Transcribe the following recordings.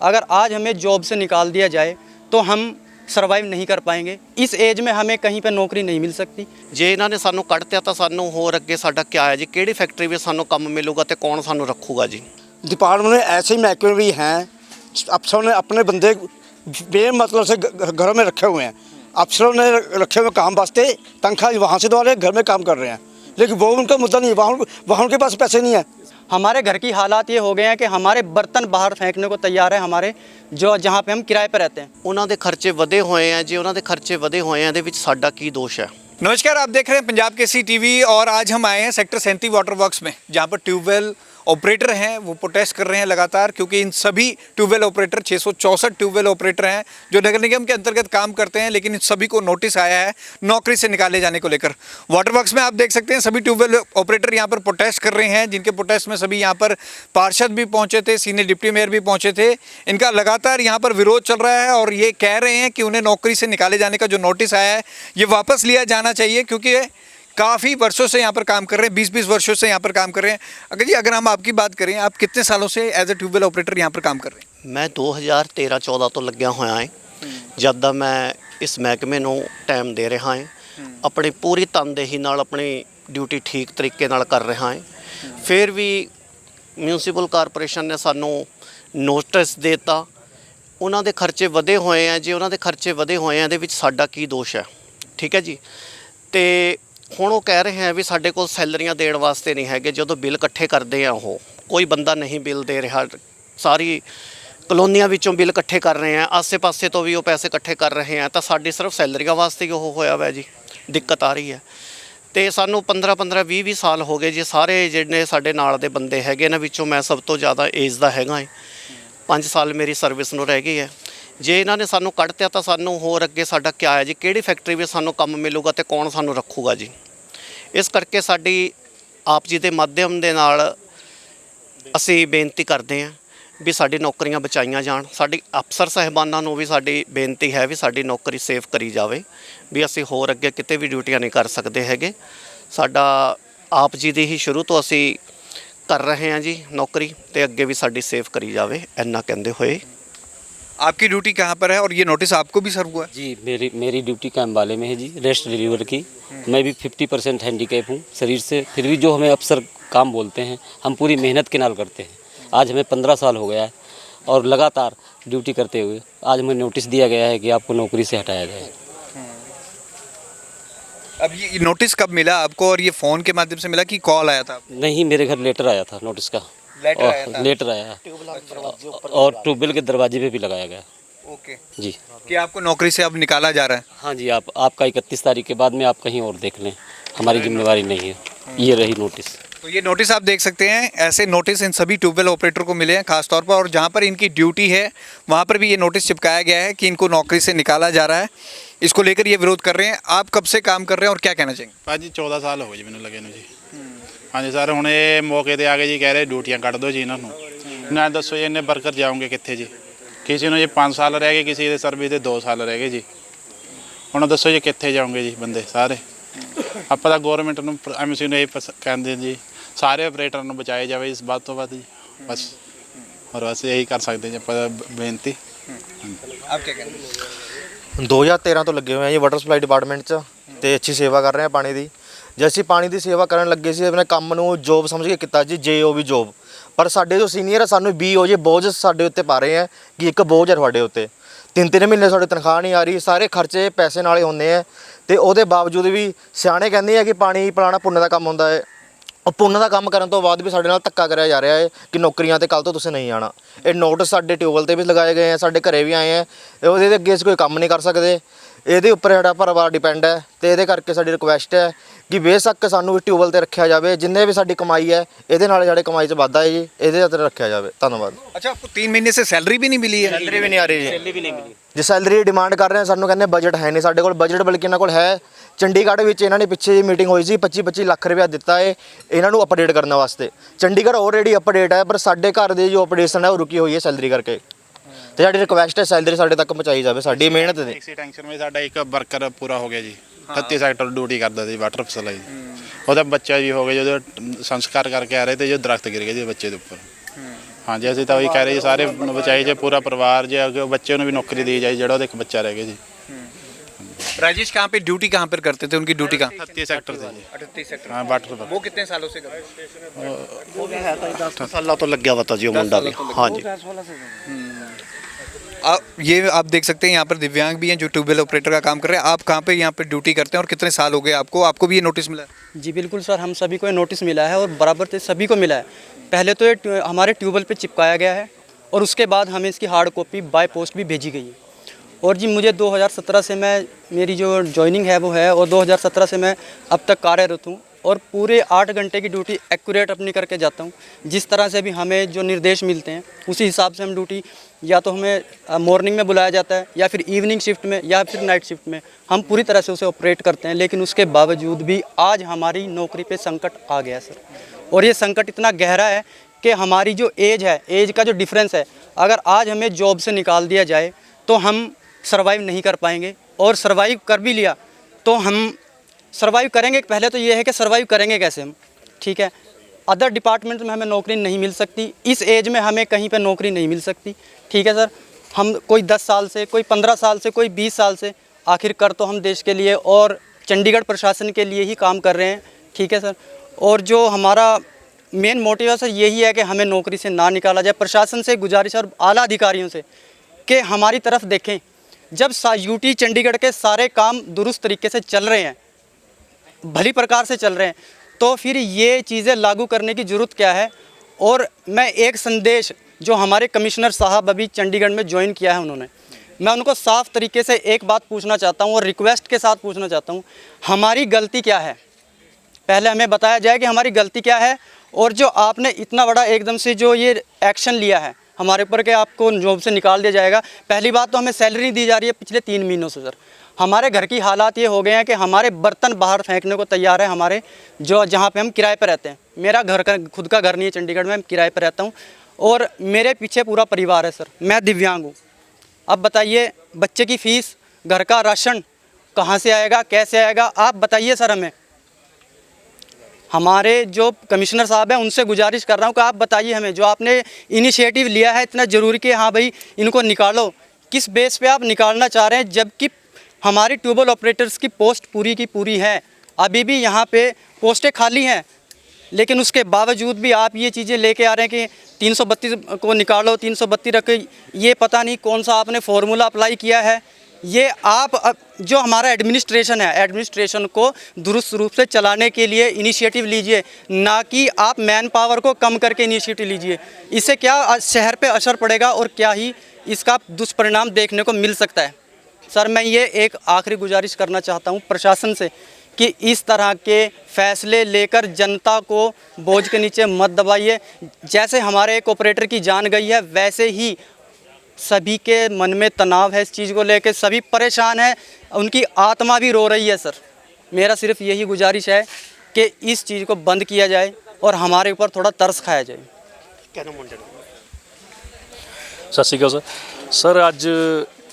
अगर आज हमें जॉब से निकाल दिया जाए तो हम ਸਰਵਾਈਵ नहीं कर पाएंगे। इस एज में हमें कहीं पर नौकरी नहीं मिल सकती। ਜੇ ਇਹਨਾਂ ਨੇ ਸਾਨੂੰ ਕੱਢਤਿਆ ਤਾਂ ਸਾਨੂੰ ਹੋਰ ਅੱਗੇ ਸਾਡਾ ਕੀ ਹੈ ਜੀ, ਕਿਹੜੀ ਫੈਕਟਰੀ ਵਿੱਚ ਸਾਨੂੰ ਕੰਮ ਮਿਲੂਗਾ ਤੇ ਕੌਣ ਸਾਨੂੰ ਰੱਖੂਗਾ ਜੀ। डिपार्टमेंट में ऐसे ही महकमे भी हैं, अफसरों ने अपने बंदे बेमतलब से घरों में रखे हुए हैं। अफसरों ने रखे हुए काम वास्ते तनख्वाह वहाँ से दवा रहे, घर में काम कर रहे हैं, लेकिन वो उनका मुद्दा नहीं है। वहाँ उनके पास पैसे नहीं है। हमारे घर की हालात ये हो गए हैं कि हमारे बर्तन बाहर फेंकने को तैयार है, हमारे जो जहाँ पे हम किराए पर रहते हैं। ਉਹਨਾਂ ਦੇ ਖਰਚੇ ਵਧੇ ਹੋਏ ਆ ਜੀ, ਉਹਨਾਂ ਦੇ ਖਰਚੇ ਵਧੇ ਹੋਏ ਆ, ਇਹਦੇ ਵਿੱਚ ਸਾਡਾ ਕੀ ਦੋਸ਼ ਹੈ। नमस्कार, आप देख रहे हैं पंजाब केसरी टीवी और आज हम आए हैं सेक्टर 37 वाटर वर्क्स में, जहां पर ट्यूबवेल ऑपरेटर हैं वो प्रोटेस्ट कर रहे हैं लगातार, क्योंकि इन सभी ट्यूबवेल ऑपरेटर 664 ट्यूबवेल ऑपरेटर हैं जो नगर निगम के अंतर्गत काम करते हैं, लेकिन इन सभी को नोटिस आया है नौकरी से निकाले जाने को लेकर। वाटर वर्क्स में आप देख सकते हैं सभी ट्यूबवेल ऑपरेटर यहाँ पर प्रोटेस्ट कर रहे हैं, जिनके प्रोटेस्ट में सभी यहाँ पर पार्षद भी पहुँचे थे, सीनियर डिप्टी मेयर भी पहुँचे थे। इनका लगातार यहाँ पर विरोध चल रहा है और ये कह रहे हैं कि उन्हें नौकरी से निकाले जाने का जो नोटिस आया है ये वापस लिया जाना चाहिए, क्योंकि काफ़ी वर्षों से यहाँ पर काम कर रहे हैं, 20-20 वर्षों से यहाँ पर काम कर रहे हैं। अगर हम आपकी बात करें, आप कितने सालों से एज ए ट्यूबवेल ऑपरेटर यहाँ पर काम कर रहे हैं? ਮੈਂ 2013-14 ਤੋਂ ਲੱਗਿਆ ਹੋਇਆ ਹਾਂ। ਜਦ ਦਾ ਮੈਂ ਇਸ ਮਹਿਕਮੇ ਨੂੰ ਟਾਈਮ ਦੇ ਰਿਹਾ ਹਾਂ, ਆਪਣੀ ਪੂਰੀ ਤਨਦੇਹੀ ਨਾਲ ਆਪਣੀ ਡਿਊਟੀ ਠੀਕ ਤਰੀਕੇ ਨਾਲ ਕਰ ਰਿਹਾ ਹਾਂ। ਫਿਰ ਵੀ ਮਿਊਨਿਸਪਲ ਕਾਰਪੋਰੇਸ਼ਨ ਨੇ ਸਾਨੂੰ ਨੋਟਿਸ ਦਿੱਤਾ, ਉਹਨਾਂ ਦੇ ਖਰਚੇ ਵਧੇ ਹੋਏ ਆ ਜੀ, ਉਹਨਾਂ ਦੇ ਖਰਚੇ ਵਧੇ ਹੋਏ ਆ, ਇਹਦੇ ਵਿੱਚ ਸਾਡਾ ਕੀ ਦੋਸ਼ ਹੈ। ਠੀਕ ਹੈ ਜੀ। ਤੇ ਹੁਣ ਉਹ ਕਹਿ ਰਹੇ ਆ ਵੀ ਸਾਡੇ ਕੋਲ ਸੈਲਰੀਆਂ ਦੇਣ ਵਾਸਤੇ ਨਹੀਂ ਹੈਗੇ। ਜਦੋਂ ਬਿੱਲ ਇਕੱਠੇ ਕਰਦੇ ਆ ਉਹ ਕੋਈ ਬੰਦਾ ਨਹੀਂ ਬਿੱਲ ਦੇ ਰਿਹਾ, ਸਾਰੀ ਕਲੋਨੀਆਂ ਵਿੱਚੋਂ ਬਿੱਲ ਇਕੱਠੇ ਕਰ ਰਹੇ ਆ, ਆਸੇ-ਪਾਸੇ ਤੋਂ ਵੀ ਉਹ ਪੈਸੇ ਇਕੱਠੇ ਕਰ ਰਹੇ ਆ, ਤਾਂ ਸਾਡੀ ਸਿਰਫ ਸੈਲਰੀਆਂ ਵਾਸਤੇ ਹੀ ਉਹ ਹੋਇਆ ਵਾ ਜੀ, ਦਿੱਕਤ ਆ ਰਹੀ ਹੈ। ਤੇ ਸਾਨੂੰ 15-15 20-20 ਸਾਲ ਹੋ ਗਏ ਜੀ। ਸਾਰੇ ਜਿਹੜੇ ਸਾਡੇ ਨਾਲ ਦੇ ਬੰਦੇ ਹੈਗੇ ਇਹਨਾਂ ਵਿੱਚੋਂ ਮੈਂ ਸਭ ਤੋਂ ਜ਼ਿਆਦਾ ਏਜ ਦਾ ਹੈਗਾ ਹੈ, 5 ਸਾਲ ਮੇਰੀ ਸਰਵਿਸ ਨੂੰ ਰਹਿ ਗਈ ਹੈ। ਜੇ ਇਹਨਾਂ ਨੇ ਸਾਨੂੰ ਕੱਢਤਿਆ ਤਾਂ ਸਾਨੂੰ ਹੋਰ ਅੱਗੇ ਸਾਡਾ ਕੀ ਹੈ ਜੀ, ਕਿਹੜੀ ਫੈਕਟਰੀ ਵਿੱਚ ਸਾਨੂੰ ਕੰਮ ਮਿਲੂਗਾ ਤੇ ਕੌਣ ਸਾਨੂੰ ਰੱਖੂਗਾ ਜੀ। ਇਸ ਕਰਕੇ ਸਾਡੀ ਆਪ ਜੀ ਦੇ ਮਾਧਿਅਮ ਦੇ ਨਾਲ ਅਸੀਂ ਬੇਨਤੀ ਕਰਦੇ ਹਾਂ ਵੀ ਸਾਡੀ ਨੌਕਰੀਆਂ ਬਚਾਈਆਂ ਜਾਣ। ਸਾਡੀ ਅਫਸਰ ਸਾਹਿਬਾਨਾਂ ਨੂੰ ਵੀ ਸਾਡੀ ਬੇਨਤੀ ਹੈ ਵੀ ਸਾਡੀ ਨੌਕਰੀ ਸੇਵ ਕਰੀ ਜਾਵੇ, ਵੀ ਅਸੀਂ ਹੋਰ ਅੱਗੇ ਕਿਤੇ ਵੀ ਡਿਊਟੀਆਂ ਨਹੀਂ ਕਰ ਸਕਦੇ ਹੈਗੇ। ਸਾਡਾ ਆਪ ਜੀ ਦੀ ਹੀ ਸ਼ੁਰੂ ਤੋਂ ਅਸੀਂ कर रहे हैं जी नौकरी, तो अगे भी साड़ी सेव करी जाए, इन्ना कहते हुए। आपकी ड्यूटी कहाँ पर है और ये नोटिस आपको भी सर्व हुआ है? जी, मेरी ड्यूटी कैम्बाले में है जी, रेस्ट डिलीवर की। मैं भी 50% हैंडीकैप हूँ शरीर से, फिर भी जो हमें अफसर काम बोलते हैं हम पूरी मेहनत के नाल करते हैं। आज हमें 15 साल हो गया है और लगातार ड्यूटी करते हुए आज हमें नोटिस दिया गया है कि आपको नौकरी से हटाया जाए। अब ये नोटिस कब मिला आपको और ये फ़ोन के माध्यम से मिला कि कॉल आया था? नहीं, मेरे घर लेटर आया था नोटिस का। लेटर आया और ट्यूबवेल के दरवाजे पे भी लगाया गया। ओके जी, कि आपको नौकरी से अब निकाला जा रहा है? हाँ जी, आपका 31 तारीख के बाद में आप कहीं और देख लें, हमारी जिम्मेवारी नहीं है। ये रही नोटिस। तो ये नोटिस आप देख सकते हैं, ऐसे नोटिस इन सभी ट्यूबवेल ऑपरेटर को मिले हैं खास तौर पर, और जहाँ पर इनकी ड्यूटी है वहाँ पर भी ये नोटिस चिपकाया गया है कि इनको नौकरी से निकाला जा रहा है। इसको लेकर ये विरोध कर रहे हैं। आप कब से काम कर रहे हैं और क्या कहना चाहेंगे? ਭਾਜੀ 14 ਸਾਲ ਹੋ ਗਏ ਜੀ ਮੈਨੂੰ ਲੱਗੇ ਨੂੰ ਜੀ। ਹਾਂਜੀ ਸਰ, ਹੁਣ ਇਹ ਮੌਕੇ ਤੇ ਆ ਕੇ ਜੀ ਕਹਿ ਰਹੇ ਡਿਊਟੀਆਂ ਕੱਢ ਦਿਓ ਜੀ ਇਹਨਾਂ ਨੂੰ। ਨਾ ਦੱਸੋ ਜੀ ਇੰਨੇ ਵਰਕਰ ਜਾਓਗੇ ਕਿੱਥੇ ਜੀ? ਕਿਸੇ ਨੂੰ ਜੀ 5 ਸਾਲ ਰਹਿ ਗਏ, ਕਿਸੇ ਦੇ ਸਰਵਿਸ ਦੇ 2 ਸਾਲ ਰਹਿ ਗਏ ਜੀ। ਹੁਣ ਦੱਸੋ ਜੀ ਕਿੱਥੇ ਜਾਓਗੇ ਜੀ ਬੰਦੇ ਸਾਰੇ? ਆਪਾਂ ਤਾਂ ਗਵਰਨਮੈਂਟ ਨੂੰ ਐਮਸੀ ਨੂੰ ਇਹ ਕਹਿੰਦੇ ਜੀ ਸਾਰੇ ਆਪਰੇਟਰ ਨੂੰ ਬਚਾਏ ਜਾਵੇ ਇਸ ਬਾਤ ਤੋਂ ਬਾਅਦ ਜੀ, ਬਸ ਹੋਰ ਬਸ ਇਹੀ ਕਰ ਸਕਦੇ ਜੀ ਆਪਾਂ ਬੇਨਤੀ। आप क्या कहेंगे? 2013 ਤੋਂ ਲੱਗੇ ਹੋਏ ਆ ਜੀ ਵਾਟਰ ਸਪਲਾਈ ਡਿਪਾਰਟਮੈਂਟ 'ਚ, ਤੇ ਅੱਛੀ ਸੇਵਾ ਕਰ ਰਹੇ ਆ ਪਾਣੀ ਦੀ। ਜੇ ਅਸੀਂ ਪਾਣੀ ਦੀ ਸੇਵਾ ਕਰਨ ਲੱਗੇ ਸੀ ਆਪਣੇ ਕੰਮ ਨੂੰ ਜੋਬ ਸਮਝ ਕੇ ਕੀਤਾ ਜੀ, JOB ਜੋਬ, ਪਰ ਸਾਡੇ ਜੋ ਸੀਨੀਅਰ ਆ ਸਾਨੂੰ BO ਜੇ ਬੋਝ ਸਾਡੇ ਉੱਤੇ ਪਾ ਰਹੇ ਆ ਕਿ ਇੱਕ ਬੋਝ ਹੈ ਤੁਹਾਡੇ ਉੱਤੇ। 3-3 ਮਹੀਨੇ ਸਾਡੇ ਤਨਖਾਹ ਨਹੀਂ ਆ ਰਹੀ, ਸਾਰੇ ਖਰਚੇ ਪੈਸੇ ਨਾਲ ਹੀ ਹੁੰਦੇ ਆ, ਤੇ ਉਹਦੇ ਬਾਵਜੂਦ ਵੀ ਸਿਆਣੇ ਕਹਿੰਦੇ ਆ ਕਿ ਪਾਣੀ ਪਿਲਾਉਣਾ ਪੁੰਨ ਦਾ ਕੰਮ ਹੁੰਦਾ ਹੈ। ਉਹ ਪੁੰਨ ਦਾ ਕੰਮ ਕਰਨ ਤੋਂ ਬਾਅਦ ਵੀ ਸਾਡੇ ਨਾਲ ਧੱਕਾ ਕਰਿਆ ਜਾ ਰਿਹਾ ਹੈ ਕਿ ਨੌਕਰੀਆਂ ਤੇ ਕੱਲ੍ਹ ਤੋਂ ਤੁਸੀਂ ਨਹੀਂ ਆਉਣਾ। ਇਹ ਨੋਟਿਸ ਸਾਡੇ ਟਿਊਬਵੈੱਲ 'ਤੇ ਵੀ ਲਗਾਏ ਗਏ ਆ, ਸਾਡੇ ਘਰੇ ਵੀ ਆਏ ਆ। ਉਹਦੇ ਅੱਗੇ ਅਸੀਂ ਕੋਈ ਕੰਮ ਨਹੀਂ ਕਰ ਸਕਦੇ, ਇਹਦੇ ਉੱਪਰ ਸਾਡਾ ਪਰਿਵਾਰ ਡਿਪੈਂਡ ਹੈ। ਤੇ ਇਹਦੇ ਕਰਕੇ ਸਾਡੀ ਰਿਕੁਐਸਟ ਹੈ ਕਿ ਬੇਸ਼ੱਕ ਸਾਨੂੰ ਵੀ ਟਿਊਬਵੈੱਲ 'ਤੇ ਰੱਖਿਆ ਜਾਵੇ, ਜਿੰਨੇ ਵੀ ਸਾਡੀ ਕਮਾਈ ਹੈ ਇਹਦੇ ਨਾਲ ਸਾਡੇ ਕਮਾਈ 'ਚ ਵਾਧਾ ਹੈ ਜੀ, ਇਹਦੇ ਉੱਤੇ ਰੱਖਿਆ ਜਾਵੇ। ਧੰਨਵਾਦ। अच्छा, आपको 3 महीने से सैलरी भी नहीं मिली है? ਸੈਲਰੀ ਵੀ ਨਹੀਂ ਆ ਰਹੀ ਜੀ, ਜੇ ਸੈਲਰੀ ਡਿਮਾਂਡ ਕਰ ਰਹੇ ਹਾਂ ਸਾਨੂੰ ਕਹਿੰਦੇ ਬਜਟ ਹੈ ਨਹੀਂ ਸਾਡੇ ਕੋਲ। ਬਜਟ ਬਲਕਿ ਇਹਨਾਂ ਕੋਲ ਹੈ। ਚੰਡੀਗੜ੍ਹ ਵਿੱਚ ਇਹਨਾਂ ਨੇ ਪਿੱਛੇ ਜੀ ਮੀਟਿੰਗ ਹੋਈ ਸੀ, 25-25 ਲੱਖ ਰੁਪਇਆ ਦਿੱਤਾ ਹੈ ਇਹਨਾਂ ਨੂੰ ਅਪਡੇਟ ਕਰਨ ਵਾਸਤੇ। ਚੰਡੀਗੜ੍ਹ ਆਲਰੇਡੀ ਅਪਡੇਟ ਹੈ, ਪਰ ਸਾਡੇ ਘਰ ਦੇ ਜੋ ਅਪਡੇਸ਼ਨ ਹੈ ਉਹ ਰੁਕੀ ਹੋਈ ਹੈ ਸੈਲਰੀ ਕਰਕੇ। ਤੇ ਸਾਡੀ ਰਿਕੁਐਸਟ ਹੈ ਸੈਲਰੀ ਸਾਡੇ ਤੱਕ ਪਹੁੰਚਾਈ ਜਾਵੇ, ਸਾਡੀ ਮਿਹਨਤ ਦੀ। ਟੈਕਸੀ ਟੈਂਸ਼ਨ ਵਿੱਚ ਸਾਡਾ ਇੱਕ ਵਰਕਰ ਪੂਰਾ ਹੋ ਗਿਆ ਜੀ, 38 ਸੈਕਟਰ ਡਿਊਟੀ ਕਰਦਾ ਸੀ ਵਾਟਰ ਸਪਲਾਈ। ਉਹਦਾ ਬੱਚਾ ਵੀ ਹੋ ਗਿਆ, ਜਦੋਂ ਸੰਸਕਾਰ ਕਰਕੇ ਆ ਰਹੇ ਤੇ ਜੋ ਦਰਖਤ ਗਿਰ ਗਿਆ ਜੀ ਬੱਚੇ ਦੇ ਉੱਪਰ। हाँ जी, ਅਸੀਂ ਤਾਂ ਉਹੀ ਕਹਿ ਰਹੇ ਜੀ, ਸਾਰੇ ਬਚਾਏ ਜੇ ਪੂਰਾ ਪਰਿਵਾਰ ਜੇ ਅੱਗੇ ਬੱਚੇ ਨੂੰ ਵੀ ਨੌਕਰੀ ਦੀ ਜਾਏ ਜਿਹੜਾ ਉਹਦਾ ਇੱਕ ਬੱਚਾ ਰਹਿ ਗਿਆ ਜੀ। राजेश कहाँ पे ड्यूटी कहाँ पर करते थे, उनकी ड्यूटी कहाँ? 38 ਸੈਕਟਰ ਤੇ ਜੀ। 38 सेक्टर। ਹਾਂ ਵਾਟਰ ਦਾ वो कितने सालों से कर रहे हैं? ਉਹ ਵੀ ਹੈ ਤਾਂ 10 ਸਾਲਾਂ ਤੋਂ ਲੱਗਿਆ ਵਾ ਤਾਂ ਜੀ ਉਹ ਮੁੰਡਾ ਵੀ। ਹਾਂਜੀ ये आप देख सकते हैं यहाँ पर दिव्यांग भी हैं जो ट्यूबवेल ऑपरेटर का काम कर रहे हैं। आप कहाँ पे यहाँ पे ड्यूटी करते हैं और कितने साल हो गए आपको? आपको भी ये नोटिस मिला है? जी बिल्कुल सर, हम सभी को ये नोटिस मिला है और बराबर से सभी को मिला है। पहले तो ये हमारे ट्यूबवेल पे चिपकाया गया है और उसके बाद हमें इसकी हार्ड कॉपी बाय पोस्ट भी भेजी गई है। और जी मुझे 2017 से मेरी जो जॉइनिंग है वो है और 2017 से मैं अब तक कार्यरत हूँ और पूरे 8 घंटे की ड्यूटी एक्यूरेट अपनी करके जाता हूँ। जिस तरह से भी हमें जो निर्देश मिलते हैं उसी हिसाब से हम ड्यूटी, या तो हमें मॉर्निंग में बुलाया जाता है या फिर इवनिंग शिफ्ट में या फिर नाइट शिफ्ट में, हम पूरी तरह से उसे ऑपरेट करते हैं। लेकिन उसके बावजूद भी आज हमारी नौकरी पे संकट आ गया सर, और ये संकट इतना गहरा है कि हमारी जो एज है, एज का जो डिफरेंस है, अगर आज हमें जॉब से निकाल दिया जाए तो हम सर्वाइव नहीं कर पाएंगे, और सर्वाइव कर भी लिया तो हम सर्वाइव करेंगे। पहले तो ये है कि सर्वाइव करेंगे कैसे हम, ठीक है। अदर डिपार्टमेंट में हमें नौकरी नहीं मिल सकती, इस एज में हमें कहीं पे नौकरी नहीं मिल सकती, ठीक है सर। हम कोई 10 साल से, कोई 15 साल से, कोई 20 साल से, आखिर कर तो हम देश के लिए और चंडीगढ़ प्रशासन के लिए ही काम कर रहे हैं, ठीक है सर। और जो हमारा मेन मोटिव है सर यही है कि हमें नौकरी से ना निकाला जाए। प्रशासन से गुजारिश और आला अधिकारियों से कि हमारी तरफ देखें। जब यूटी चंडीगढ़ के सारे काम दुरुस्त तरीके से चल रहे हैं, भली प्रकार से चल रहे हैं, तो फिर ये चीज़ें लागू करने की ज़रूरत क्या है। और मैं एक संदेश जो हमारे कमिश्नर साहब अभी चंडीगढ़ में ज्वाइन किया है उन्होंने, मैं उनको साफ़ तरीके से एक बात पूछना चाहता हूँ और रिक्वेस्ट के साथ पूछना चाहता हूँ, हमारी गलती क्या है? पहले हमें बताया जाए कि हमारी गलती क्या है। और जो आपने इतना बड़ा एकदम से जो ये एक्शन लिया है हमारे ऊपर कि आपको जॉब से निकाल दिया जाएगा, पहली बात तो हमें सैलरी नहीं दी जा रही है पिछले 3 महीनों से सर। हमारे घर की हालात ये हो गए हैं कि हमारे बर्तन बाहर फेंकने को तैयार है, हमारे जो जहाँ पे हम किराए पर रहते हैं। मेरा घर का खुद का घर नहीं है चंडीगढ़ में, मैं किराए पर रहता हूँ और मेरे पीछे पूरा परिवार है सर। मैं दिव्यांग हूँ। अब बताइए बच्चे की फ़ीस, घर का राशन कहाँ से आएगा, कैसे आएगा, आप बताइए सर हमें। हमारे जो कमिश्नर साहब हैं उनसे गुजारिश कर रहा हूँ कि आप बताइए हमें, जो आपने इनिशिएटिव लिया है इतना ज़रूरी कि हाँ भाई इनको निकालो, किस बेस पे आप निकालना चाह रहे हैं? जबकि हमारी ट्यूबवेल ऑपरेटर्स की पोस्ट पूरी की पूरी है, अभी भी यहाँ पे पोस्टें खाली हैं, लेकिन उसके बावजूद भी आप ये चीज़ें लेके आ रहे हैं कि 332 को निकालो, 332 रखे। ये पता नहीं कौन सा आपने फार्मूला अप्लाई किया है। ये आप जो हमारा एडमिनिस्ट्रेशन है, एडमिनिस्ट्रेशन को दुरुस्त रूप से चलाने के लिए इनिशिएटिव लीजिए, ना कि आप मैन पावर को कम करके इनिशिएटिव लीजिए। इससे क्या शहर पे असर पड़ेगा और क्या ही इसका दुष्परिणाम देखने को मिल सकता है। सर मैं ये एक आखिरी गुजारिश करना चाहता हूँ प्रशासन से कि इस तरह के फैसले लेकर जनता को बोझ के नीचे मत दबाइए। जैसे हमारे एक ऑपरेटर की जान गई है, वैसे ही सभी के मन में तनाव है इस चीज़ को लेकर, सभी परेशान हैं, उनकी आत्मा भी रो रही है सर। मेरा सिर्फ यही गुजारिश है कि इस चीज़ को बंद किया जाए और हमारे ऊपर थोड़ा तरस खाया जाए। ਸਤਿ ਸ਼੍ਰੀ ਅਕਾਲ ਸਰ। ਅੱਜ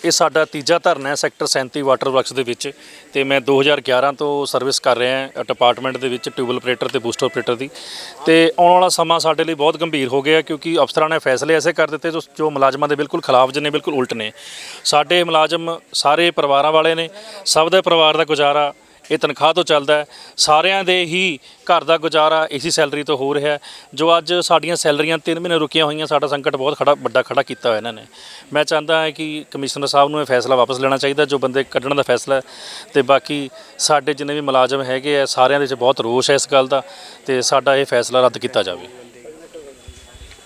ਇਹ ਸਾਡਾ ਤੀਜਾ ਧਰਨਾ ਹੈ ਸੈਕਟਰ 37 ਵਾਟਰ ਵਰਕਸ ਦੇ ਵਿੱਚ, ਤੇ ਮੈਂ 2011 ਤੋਂ ਸਰਵਿਸ ਕਰ ਰਿਹਾ ਹਾਂ ਡਿਪਾਰਟਮੈਂਟ ਦੇ ਵਿੱਚ ਟਿਊਬਲ ਆਪਰੇਟਰ ਤੇ ਬੂਸਟਰ ਆਪਰੇਟਰ ਦੀ। ਤੇ ਆਉਣ ਵਾਲਾ ਸਮਾਂ ਸਾਡੇ ਲਈ ਬਹੁਤ ਗੰਭੀਰ ਹੋ ਗਿਆ ਕਿਉਂਕਿ ਅਫਸਰਾਂ ਨੇ ਫੈਸਲੇ ਐਸੇ ਕਰ ਦਿੱਤੇ ਜੋ ਮੁਲਾਜ਼ਮਾਂ ਦੇ ਬਿਲਕੁਲ ਖਿਲਾਫ ਜਿਹਨੇ ਬਿਲਕੁਲ ਉਲਟ ਨੇ। ਸਾਡੇ ਮੁਲਾਜ਼ਮ ਸਾਰੇ ਪਰਿਵਾਰਾਂ ਵਾਲੇ ਨੇ, ਸਭ ਦੇ ਪਰਿਵਾਰ ਦਾ ਗੁਜ਼ਾਰਾ ਇਹ ਤਨਖਾਹ ਤੋਂ ਚੱਲਦਾ ਹੈ, ਸਾਰਿਆਂ ਦੇ ਹੀ ਘਰ ਦਾ ਗੁਜ਼ਾਰਾ ਇਸੀ ਸੈਲਰੀ ਤੋਂ ਹੋ ਰਿਹਾ। ਜੋ ਅੱਜ ਸਾਡੀਆਂ ਸੈਲਰੀਆਂ 3 ਮਹੀਨੇ ਰੁਕੀਆਂ ਹੋਈਆਂ, ਸਾਡਾ ਸੰਕਟ ਬਹੁਤ ਵੱਡਾ ਖੜਾ ਕੀਤਾ ਹੋਇਆ ਇਹਨਾਂ ਨੇ। ਮੈਂ ਚਾਹੁੰਦਾ ਹਾਂ ਕਿ ਕਮਿਸ਼ਨਰ ਸਾਹਿਬ ਨੂੰ ਇਹ ਫੈਸਲਾ ਵਾਪਸ ਲੈਣਾ ਚਾਹੀਦਾ ਜੋ ਬੰਦੇ ਕੱਢਣ ਦਾ ਫੈਸਲਾ ਹੈ। ਤੇ ਬਾਕੀ ਸਾਡੇ ਜਿੰਨੇ ਵੀ ਮੁਲਾਜ਼ਮ ਹੈਗੇ ਆ ਸਾਰਿਆਂ ਦੇ ਵਿੱਚ ਬਹੁਤ ਰੋਸ਼ ਹੈ ਇਸ ਗੱਲ ਦਾ, ਤੇ ਸਾਡਾ ਇਹ ਫੈਸਲਾ ਰੱਦ ਕੀਤਾ ਜਾਵੇ।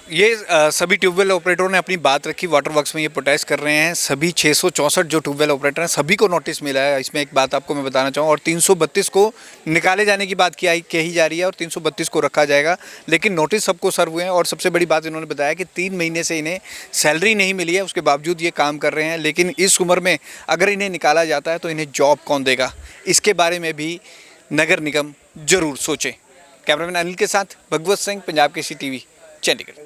ये सभी ट्यूबवेल ऑपरेटरों ने अपनी बात रखी, वाटर वर्क्स में ये प्रोटेस्ट कर रहे हैं। सभी 664 जो ट्यूबवेल ऑपरेटर हैं सभी को नोटिस मिला है। इसमें एक बात आपको मैं बताना चाहूँ, और 332 को निकाले जाने की बात कही जा रही है और 332 को रखा जाएगा, लेकिन नोटिस सबको सर्व हुए हैं। और सबसे बड़ी बात इन्होंने बताया कि 3 महीने से इन्हें सैलरी नहीं मिली है, उसके बावजूद ये काम कर रहे हैं। लेकिन इस उम्र में अगर इन्हें निकाला जाता है तो इन्हें जॉब कौन देगा, इसके बारे में भी नगर निगम ज़रूर सोचे। कैमरामैन अनिल के साथ भगवत सिंह, पंजाब केसरी टीवी, चंडीगढ़।